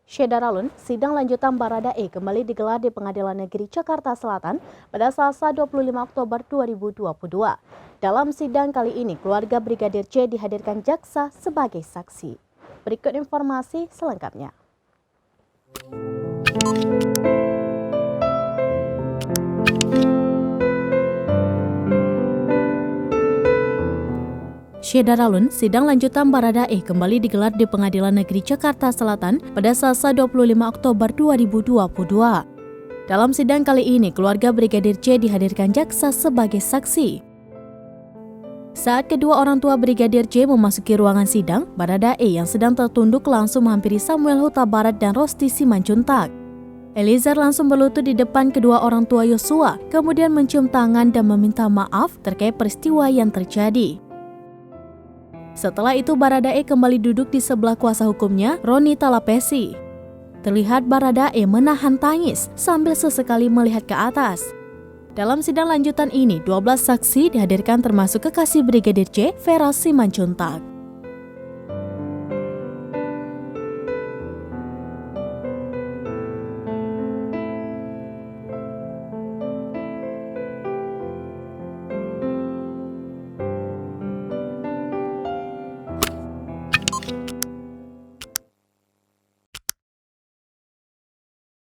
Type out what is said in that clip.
Syederalun, sidang lanjutan Baradae kembali digelar di Pengadilan Negeri Jakarta Selatan pada Selasa 25 Oktober 2022. Dalam sidang kali ini, keluarga Brigadir J dihadirkan jaksa sebagai saksi. Berikut informasi selengkapnya. Syederalun, sidang lanjutan Baradae kembali digelar di Pengadilan Negeri Jakarta Selatan pada Selasa 25 Oktober 2022. Dalam sidang kali ini, keluarga Brigadir J dihadirkan jaksa sebagai saksi. Saat kedua orang tua Brigadir J memasuki ruangan sidang, Baradae yang sedang tertunduk langsung menghampiri Samuel Huta Barat dan Rosti Simanjuntak. Eliezer langsung berlutut di depan kedua orang tua Yosua, kemudian mencium tangan dan meminta maaf terkait peristiwa yang terjadi. Setelah itu, Baradae kembali duduk di sebelah kuasa hukumnya, Roni Talapesi. Terlihat Baradae menahan tangis sambil sesekali melihat ke atas. Dalam sidang lanjutan ini, 12 saksi dihadirkan termasuk kekasih Brigadir J, Vera Simanjuntak.